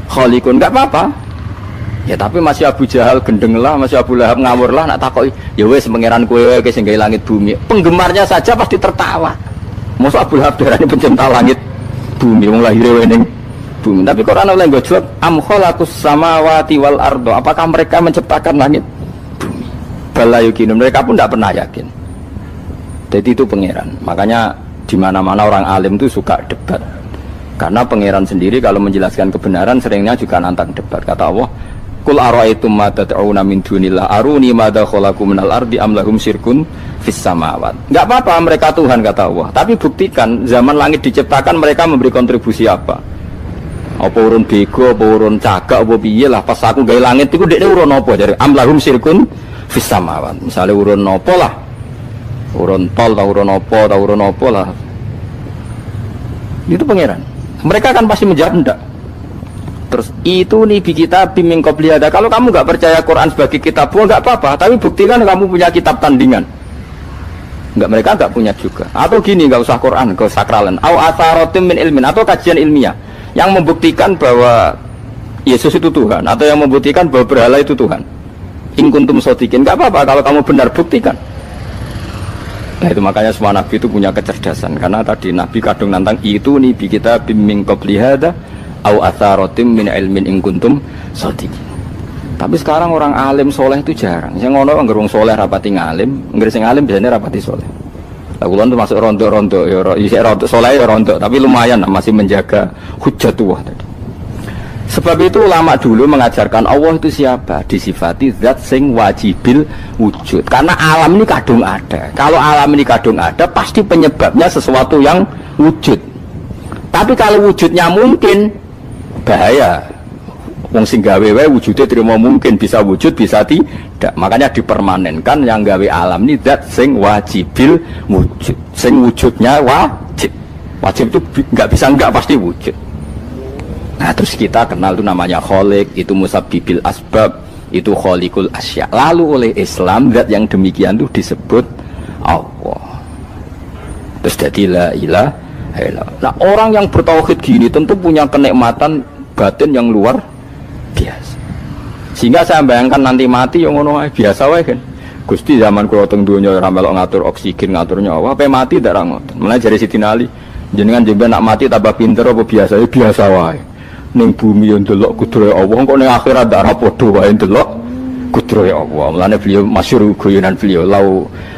khaliqun, nggak apa-apa. Ya tapi masih Abu Jahal gendeng lah, masih Abu Lahab ngawur lah, nak takoi, ya wes pangeran kowe ke sing gawe langit bumi. Penggemarnya saja pasti tertawa. Masa Abu Lahab darani pencipta langit bumi, wong lahir ning bumi. Tapi Quran oleh nggo jawab, am khalaqus samawati wal ardo. Apakah mereka menciptakan langit bumi? Bala yuqinun, mereka pun tidak pernah yakin. Jadi itu pangeran. Makanya di mana-mana orang alim itu suka debat. Karena pangeran sendiri kalau menjelaskan kebenaran seringnya juga nantang debat. Kata Allah, Qul ara'aytum ma tad'una min dunillah aruni madza khalaqu minal ardi am lahum syirkun fis samawat. Enggak apa-apa mereka Tuhan kata Allah, tapi buktikan zaman langit diciptakan mereka memberi kontribusi apa? Apa urun bego, apa urun cagak, apa piye lah pas aku gawe langit iku dekne urun apa jare am lahum syirkun fis samawat. Misale urun apa lah? Urun tol ta urun apa lah. Itu pangeran. Mereka kan pasti menjawab enggak. Terus itu nih di kitab biming qobliyada. Kalau kamu nggak percaya Quran sebagai kitab, nggak apa-apa. Tapi buktikan kamu punya kitab tandingan. Nggak, mereka nggak punya juga. Atau gini, nggak usah Quran, nggak usah sakralan. Au asarotim min ilmin, atau kajian ilmiah yang membuktikan bahwa Yesus itu Tuhan, atau yang membuktikan bahwa berhala itu Tuhan. In kuntum shodiqin, nggak apa-apa kalau kamu benar, buktikan. Nah itu makanya semua Nabi itu punya kecerdasan. Karena tadi Nabi kadung nantang itu nih di kitab biming qobliyada au atharatim min ilmin in kuntum shodiqin. Tapi sekarang orang alim soleh itu jarang. Yang ngono anggere wong soleh rapati ngalim, anggere sing alim biasanya rapati soleh. Lah kula itu masuk rontok-rontok ya isih rontok soleh ya rontok, tapi lumayan masih menjaga hujjatullah tadi. Sebab itu ulama dulu mengajarkan Allah itu siapa? Disifati zat sing wajibil wujud. Karena alam ini kadung ada. Kalau alam ini kadung ada, pasti penyebabnya sesuatu yang wujud. Tapi kalau wujudnya mungkin, bahaya. Wong sing gawe wae wujude terima mungkin, bisa wujud bisa tidak. Makanya dipermanenkan yang gawe alam ini zat sing wajibil wujud. Sing wujudnya wajib. Wajib itu enggak bisa enggak, pasti wujud. Nah terus kita kenal itu namanya khaliq, itu musabbibil asbab, itu khaliqul asya. Lalu oleh Islam zat yang demikian itu disebut Allah. Terus jadi la ilaha illallah. Nah orang yang bertauhid gini tentu punya kenikmatan batin yang luar biasa. Sehingga saya bayangkan nanti mati yang ngono biasa wae kan. Gusti zaman kula teng donya ora melok ngatur oksigen, ngatur nyawa, apa mati ndak ra ngoten. Mulane jare Sidin Ali, jenengan jenengan nak mati tambah pinter apa biasa? Ya biasa wae. Ning bumi yo ndelok kudrohe Allah, kok ning akhirat ndak ra padha wae ndelok kudrohe Allah. Mulane beliau masyhur guyonan beliau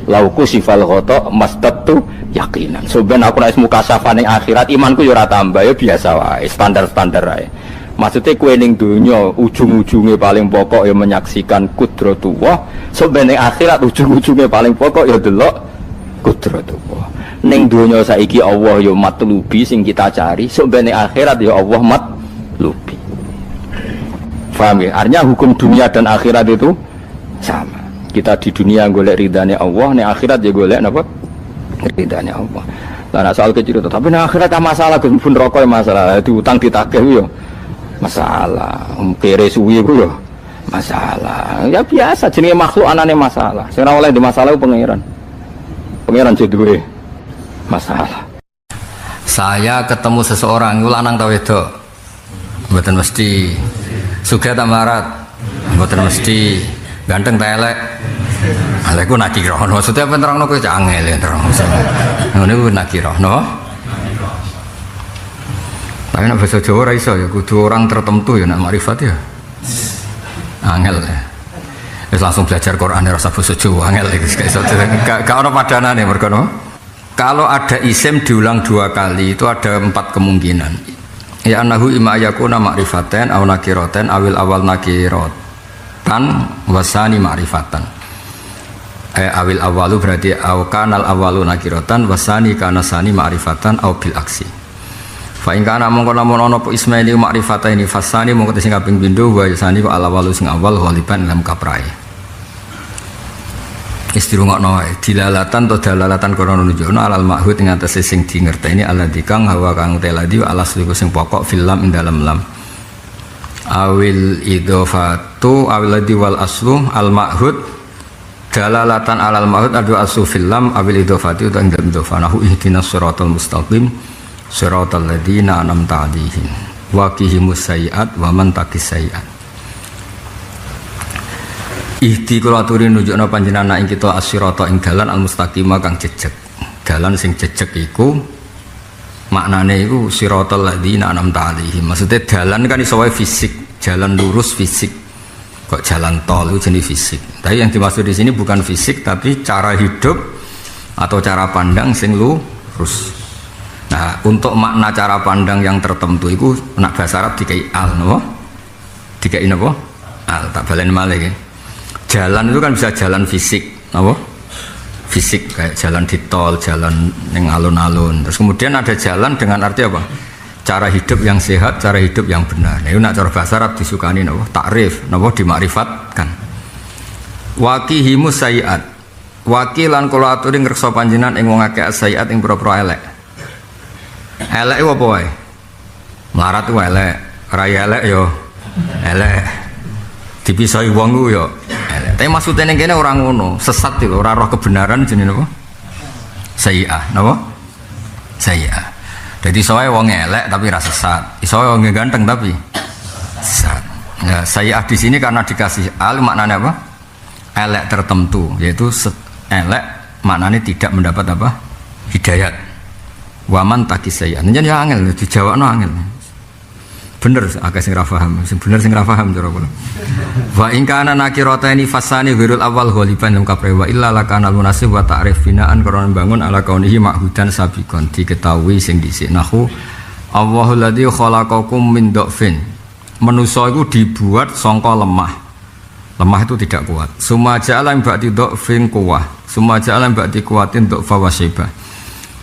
lauku sifal ghata mastatu yakinan. So ben aku nek mukasafah ning akhirat imanku yo ora tambah, ya biasa wae, standar-standar wae. Maksudnya kue ning dunya ujung-ujungnya paling pokok ya menyaksikan kudratullah. So ben ning akhirat ujung-ujungnya paling pokok ya delok kudratullah. Ning dunya saiki Allah ya matlubi sing kita cari, so ben ning akhirat ya Allah matlubi. Paham ya? Artinya hukum dunia dan akhirat itu sama. Kita di dunia golek ridhanya Allah, ning akhirat ya golek napa? Ridhanya Allah. Lah nek soal kecil itu, tapi ning akhirat masalah Gus pun rokok masalah, diutang ditagih yo masalah, kere suwi ku yo masalah. Ya biasa jenenge makhluk anane masalah. Sing ora oleh di masalah pangeran. Pangeran duwe masalah. Saya ketemu seseorang, iku lanang ta wedok? Mboten mesti. Sugih ta marat? Mboten mesti. Ganteng ta elek? Elek ku nakira. Maksudnya apa nerangno kowe cak angel ya terang. Ngono ku nakira, no? Tapi nek bahasa Jawa ora iso ya, kudu orang tertentu ya nek makrifat ya. Angel ya. Wis langsung belajar Quran ora usah bahasa Jawa, angel iki gak iso. Gak ono padanane mergo no. Kalau ada isim diulang 2 kali itu ada 4 kemungkinan. Ya annahu imma yakuna ma'rifatan aw nakiratan awil awal nakiratan wasani ma'rifatan. Awil awalu berarti aw kanal awalu nakiratan wasani kana sani ma'rifatan aw bil aksi. Fa in kana mongko lamun ana ismaili ma'rifatan ini fasani mongko sing kaping pindho wa sani wa al awalu sing awal ghaliban lam kaprae. Istirungokno wae dilalatan atau dalalatan kono nunjukno alal ma'hud ing atase sing di ngerteni alladzi kang hawa kang teladi alas iku sing pokok film ing dalem lam awil idhofatu awil ladhi wal aslu al ma'hud dalalatan alal ma'hud adu aslu fil lam awil idhofati utawa ing idhofanahu ihdinas siratal mustaqim siratal ladzina an'amta 'alaihim wa qihimus sayyi'at wa man taqis sayyi'at. Ihdi kula aturi nunjukna panjenengan ing kita as-sirata ing dalan al-mustaqimah kang jejeg. Dalan sing jejeg iku maknane iku siratal ladzina an'amta 'alaihim. Maksudnya dalan kan iso wae fisik, jalan lurus fisik. Kok jalan tol itu jenis fisik. Tapi yang dimaksud di sini bukan fisik tapi cara hidup atau cara pandang sing lurus. Nah, untuk makna cara pandang yang tertentu itu nak bahasa Arab dikai al napa? Dikai napa? Al tak balen malih. Jalan itu kan bisa jalan fisik, apa? Fisik kayak jalan di tol, jalan yang alun-alun. Terus kemudian ada jalan dengan arti apa? Cara hidup yang sehat, cara hidup yang benar. Nah, itu nak cara bahasa Arab disukani apa? Takrif, apa? Dimakrifatkan. Waqihimus sayyi'at. Waqi lan kula aturi ngreksa panjenengan ing wong akeh sayyi'at ing pira-pira elek. Elek iku apa wae? Melarat ku elek, raya elek yo elek. Dipisahi wong ku yo elek. Tapi maksudnya ning kene ora ngono, sesat iki ora roh kebenaran jenenge napa? Sayyi'ah, napa? Sayyi'ah. Jadi soe wong elek tapi ra sesat. Iso wong ganteng tapi sesat. Ya, sayyi'ah di sini karena dikasih al maknanya apa? Elek tertentu, yaitu elek maknanya tidak mendapat apa? Hidayat. Waman takis sayyi'ah. Nyen ya angel dijawabno angel. Bener akeh sing ra paham, sing bener sing ra paham cara kula. Wa in kana nakirataini fasani ghirul awal ghaliban lam kapre wa illa lakana munasib wa ta'rif binaan karena bangun ala kaunihi ma'hudan sabiqon diketahui sing dhisik nahu Allahul ladzi khalaqakum min dhafin. Manusa iku dibuat sangka lemah. Lemah itu tidak kuat. Summa ja'ala ba'di dhafin quwwah. Summa ja'ala ba'di quwwatin dhafa wa syibah.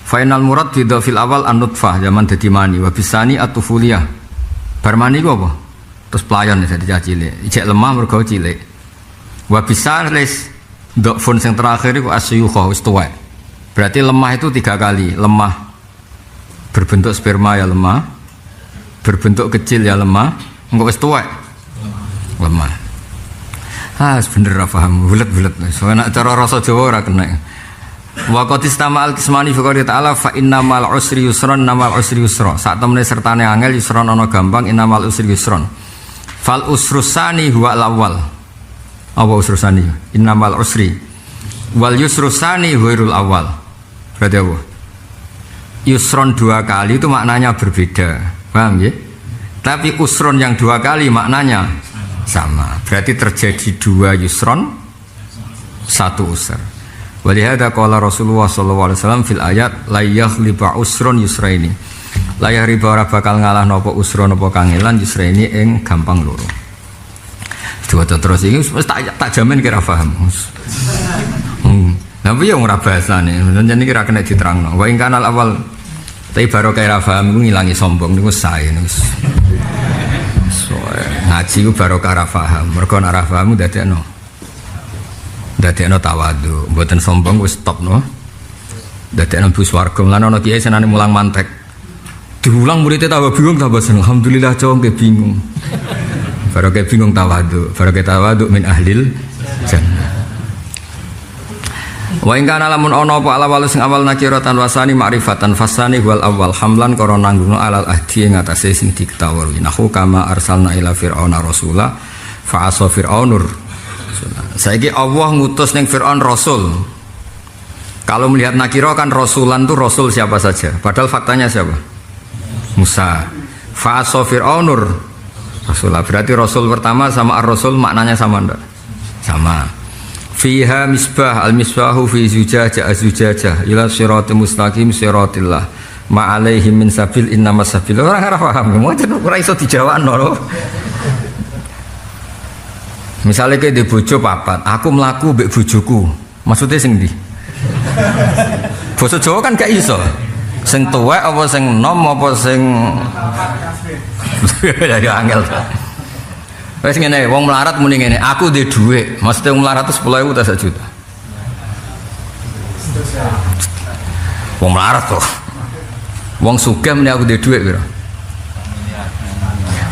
Final murad di dhafil awal an-nutfah zaman dadi mani wa bisani at-tufuliyah. Barmani ku apa? Terus pelayan jadi cilik. Ijek lemah mergo cilik. Wa bisalis dhafun sing terakhir iku asyukha wis tuwek. Berarti lemah itu 3 kali. Lemah berbentuk sperma ya lemah. Berbentuk kecil ya lemah. Engko wis tuwek. Lemah. Bener ra paham. Bulet-bulet. Soalnya cara rasa Jawa ora kena. Wa qad istama al-qismani fi qouli ta'ala fa innamal usri yusran namal usri yusra. Sak temene sertane angel yusran ana gampang innamal usri yusran. Fal usrusani huwa al-awwal. Apa usrusani? Innamal usri wal yusrusani ghairul awwal. Berarti apa? Yusron 2 kali itu maknanya berbeda. Paham ya? Tapi usron yang 2 kali maknanya sama. Berarti terjadi 2 yusron 1 usr. Walihada qala Rasulullah sallallahu alaihi wasallam fil ayat la yakhliba usrun yusraini. La yahriba ora bakal ngalah napa usrun napa kangelan yusraini ing gampang loro. Diwaca terus iki wis tak jamin kira paham. Tapi yo ora bahasane, jenenge kira kena diterangno. Wa ing kanal awal tapi baru kira paham ku ngilangi sombong niku sae niku. Ngaji ku baru kira paham, mergo ora paham dadekno tawadhu, mboten sombong wis stop no. Dadekno bus warga lan ana kiai senane mulang mantek. Diulang muridnya tambah bingung tambah seneng. Alhamdulillah cowok ke bingung. Baru ke bingung tawadhu, baru ke tawadhu min ahlil jannah. Wa in kana lamun ana apa ala sing awal nakiratan wasani ma'rifatan fasani wal awal hamlan karo nanggung alal ahdi ing atase sing diketahui. Nahu kama arsalna ila fir'auna rasula fa asa fir'aunur. Saiki Allah ngutus ning Fir'aun rasul. Kalau melihat nakira kan rasulan itu rasul siapa saja. Padahal faktanya siapa? Musa. Fa asa fir'aunur rasulah. Berarti rasul pertama sama ar-rasul maknanya sama enggak? Sama. Fiha misbah al-misbahu fi zujajah az-zujajah ila siratal mustaqim siratillah ma alaihim min sabil innamas sabil. Ora paham. Ora iso dijawabno lho. Misalnya kayak di bojo papat, aku melaku mbek bojoku. Maksudnya sing ndi? Basa Jawa kan gak iso. Sing tuwek apa sing nom apa sing jadi angel. Wis ngene, wong melarat muni ngene, aku ndek dhuwit. Maksudnya wong melarat 10.000 ta 1 juta. Wong melarat kok. Wong sugih muni aku ndek dhuwit piro?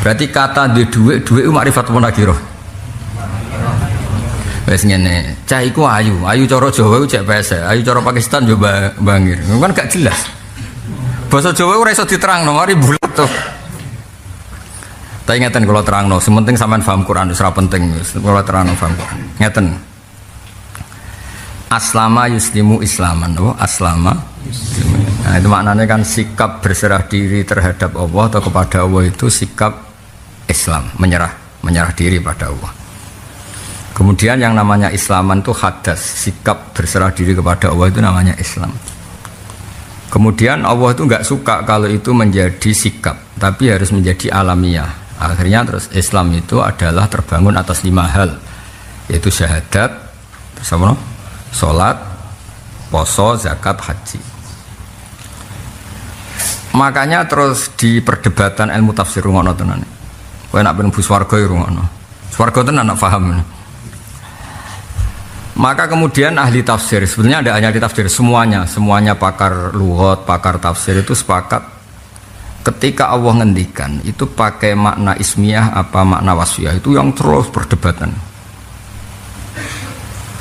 Berarti kata di duit itu makrifat apa nakirah? Wes ngene, cah iku ayu cara Jawa iku cek pese, ayu cara Pakistan yo bangir. Kan gak jelas. Bahasa Jawa ora iso diterangno, mari bulat to. Tak ingatan kalau terangno, sementing sampean paham Quran wis ora penting wis. Kalau terangno paham Quran. Ngeten. Aslama yuslimu islaman, aslama. Nah, itu maknanya kan sikap berserah diri terhadap Allah atau kepada Allah itu sikap Islam, menyerah diri pada Allah. Kemudian yang namanya Islaman itu hadas, sikap berserah diri kepada Allah itu namanya Islam. Kemudian Allah itu nggak suka kalau itu menjadi sikap, tapi harus menjadi alamiah. Akhirnya terus Islam itu adalah terbangun atas 5 hal, yaitu syahadat, bersama sholat, poso, zakat, haji. Makanya terus di perdebatan ilmu tafsir rungono tenan. Kowe nak ben bus warga rungono. Swarga tenan nak paham. Maka kemudian ahli tafsir, sebenarnya ada ahli tafsir semuanya pakar lughat, pakar tafsir itu sepakat ketika Allah ngendikan itu pakai makna ismiyah apa makna wasfiyah itu yang terus perdebatan.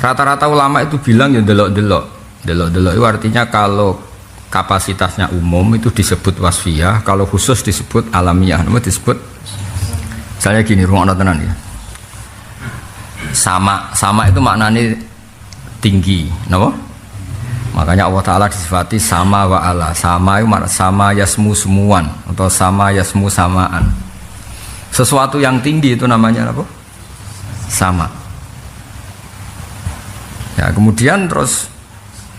Rata-rata ulama itu bilang ya delok itu artinya kalau kapasitasnya umum itu disebut wasfiyah, kalau khusus disebut alamiah. Nama disebut misalnya gini, ruang tenan ya. Sama itu maknanya tinggi, napa? Makanya Allah Ta'ala disifati sama wa ala. Sama itu sama yasmu semuan atau sama yasmu samaan. Sesuatu yang tinggi itu namanya apa? Sama. Ya, kemudian terus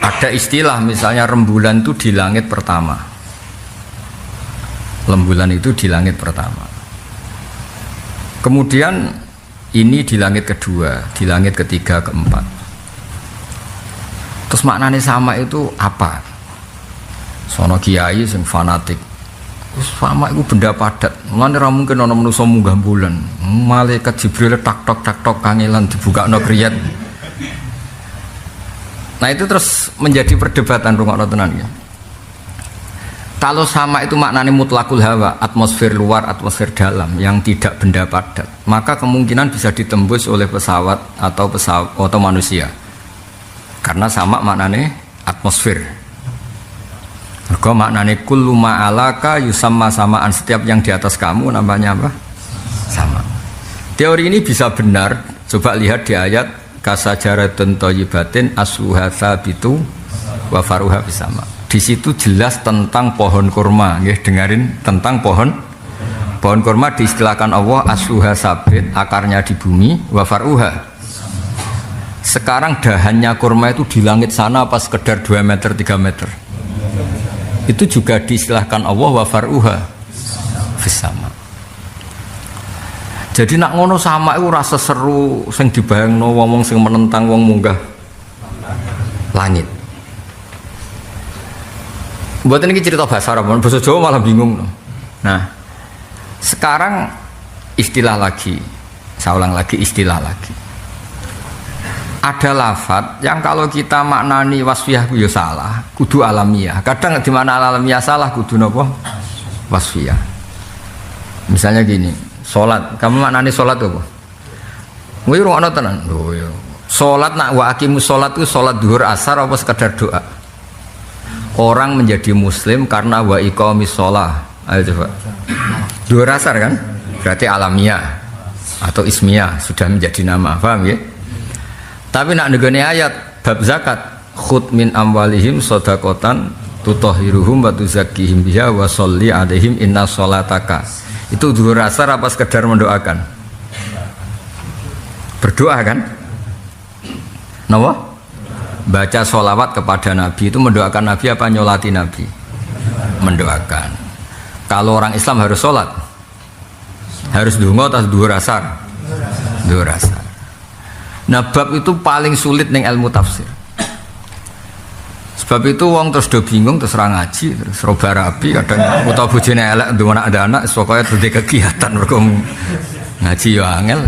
ada istilah misalnya rembulan itu di langit pertama. Rembulan itu di langit pertama. Kemudian ini di langit kedua, di langit ketiga, keempat. Terus maknanya sama itu apa? Sono kiai sing fanatik. Sama itu benda padat. Mulane ra mungkin ana manusa munggah bulan. Malaikat Jibril tak tok kangelan dibukakno kriyat. Nah itu terus menjadi perdebatan rungokno tenan ya. Kalau sama itu maknanya mutlakul hawa, atmosfer luar, atmosfer dalam yang tidak benda padat, maka kemungkinan bisa ditembus oleh pesawat atau manusia. Karena sama maknanya atmosfer. Mergo maknanya kullu ma'alaka yusamma samaan, setiap yang di atas kamu namanya apa? Sama. Teori ini bisa benar. Coba lihat di ayat kasajaratun thayyibatin asluha tsabitu wa faruha bisama. Di situ jelas tentang pohon kurma, nggih, dengerin tentang pohon kurma diistilahkan Allah asluha sabit, akarnya di bumi, wa faruha. Sekarang dahannya kurma itu di langit sana apa sekedar 2 meter 3 meter? Itu juga diistilahkan Allah wa faruha bisama. Jadi nak ngono sama itu rasa seru sing dibayangno wong sing menentang wong munggah langit. Buat ini cerita bahasa Arab, bahasa Jawa malah bingung. Nah, sekarang istilah lagi, saya ulang lagi istilah lagi. Ada lafadz yang kalau kita maknani wasfiyah itu ya salah, kudu alamiah. Kadang di mana alamiah salah, kudu nopo wasfiyah. Misalnya gini, sholat, kamu maknani sholat apa? Wih ruang tenan, sholat nak wa aqimus sholat itu sholat duhur asar apa sekedar doa? Orang menjadi muslim karena wa iqamis sholah. Ayo coba. Duhur asar kan? Berarti alamiah atau ismiyah sudah menjadi nama, paham ya? Tapi nak negone ayat bab zakat, khud min amwalihim shadaqatan tutahhiruhum wa tuzakkihim biha wa sholli alaihim inna sholataka. Itu duhur asar apa sekedar mendoakan? Berdoa kan? Napa? Baca sholawat kepada Nabi itu mendoakan Nabi apa nyolati Nabi? Mendoakan. Kalau orang Islam harus sholat, harus dungo atau duhur asar? Duhur asar. Nah bab itu paling sulit ning ilmu tafsir. Sebab itu wong terus do bingung terus ra ngaji terus roba rabi kadang utawa bojone elek ndung anak ada anak pokoke dadi kegiatan mergo ngaji yo angel.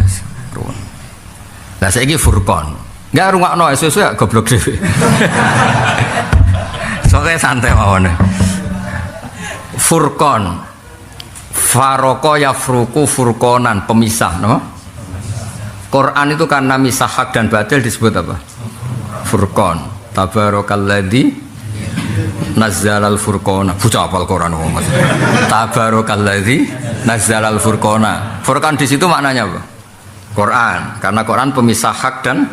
Lah saiki Furqan. Enggak rungokno esuk-esuk ya goblok dhewe. Soale santai mawon. Furqan Faroko yafruku furqonan, pemisah, no? Quran itu karena misah hak dan batil disebut apa? Furqon. Tabarakalladzi nazzalal furqona. Bocah hafal Quran wong Mas. Tabarakalladzi nazzalal furqona. Furqan di situ maknanya apa? Quran, karena Quran pemisah hak dan